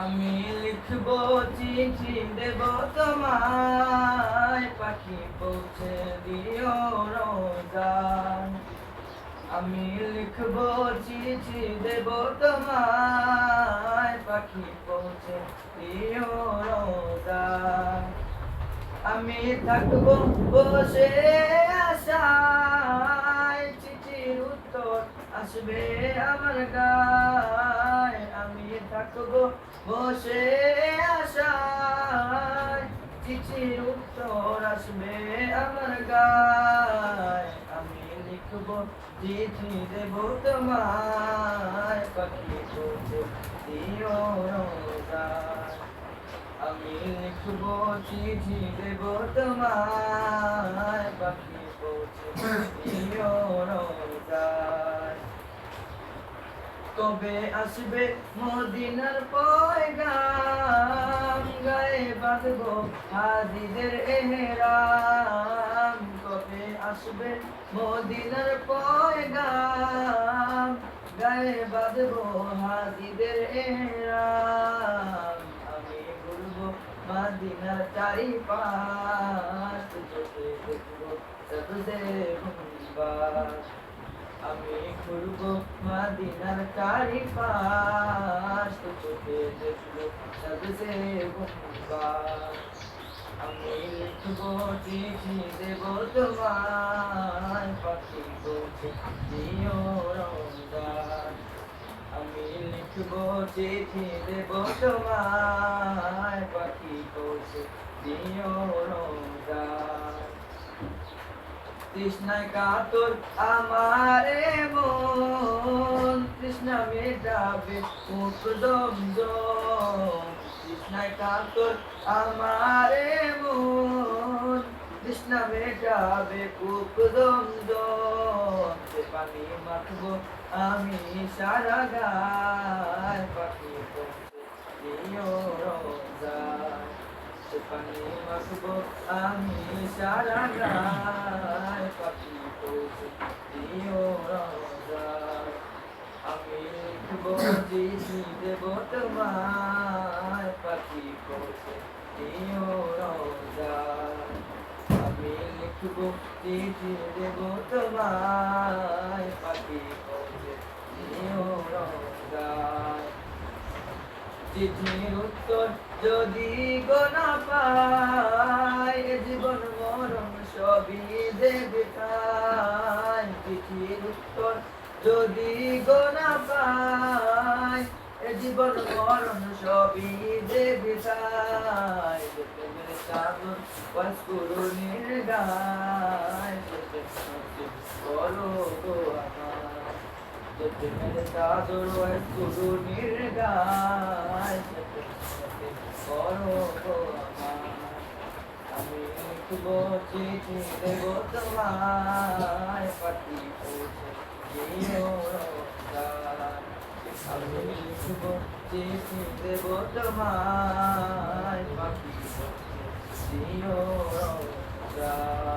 আমি লিখব চিঠি দেব তোমায়, পাখি পৌঁছে দিও রোজায়। আমি লিখব চিঠি দেব তোমায়, পাখি পৌঁছে দিও রোজায়। আমি থাকবো বসে আশায়, চিঠির উত্তর আসবে আমার গায়। আমি থাকবো বসে আশায়, চিঠির উত্তর আসবে আমার গায়। আমি লিখবো চিঠি দেব তোমায়, পাখি পৌঁছে দিও রোজায়। আমি লিখব চিঠি দেব তোমায়, পাখি পৌঁছে দিও রোজায়। কবে আসবে মদিনার পয়গাম, গায়ে বাঁধবো হাজিদের এহরাম। কবে আসবে মদিনার পয়গাম, গায়ে বাঁধবো হাজিদের এহরাম। আমি ঘুরবো মদিনার চারিপাশ, চোখে দেখবো সবজে গুম্বাদ। আমি ঘুরবো মদিনার চারিপাশ, চোখে দেখবো সবজে গুম্বাদ। আমি লিখবো চিঠি দেব তোমায়, পাখি পৌঁছে দিও রোজায়। আমি লিখবো চিঠি দেব তোমায়, পাখি পৌঁছে দিও রোজায়। তৃষ্ণায় কাতর আমারে মন, তৃষ্ণা মেটাবে মুখ দমদম। তৃষ্ণায় কাতর আমারে মন, তৃষ্ণা মেটাবে কূপ দমদম। সে পানি মাখবো আমি সারা গায়, পাখি পৌঁছে দিও রোজায়। সে পানি মাখবো আমি সারা গায়, পাখি পৌঁছে দিও রোজায়। আমি লিখবো চিঠি দেব তোমায়, পাখি পৌঁছে দিও রোজায়। আমি লিখবো চিঠি দেব তোমায়, পাখি পৌঁছে দিও রোজায়। চিঠির উত্তর যদি গো না পাই, এ জীবন মরণ সবই দেবে তাই। চিঠির উত্তর যদি গো না পাই, এ জীবন মরণ সবই দেবে তাই। প্রেমের চাদর ওয়াজ করুণীর গায়, বলো গো আমার। প্রেমের চাদর ওয়াজ করুণীর গায়, বলো গো আমার। আমি লিখবো চিঠি দেব তোমায়, পাখি পৌঁছে দিও রোজায়। আমি লিখবো চিঠি দেব তোমায়, পাখি পৌঁছে দিও রোজায়।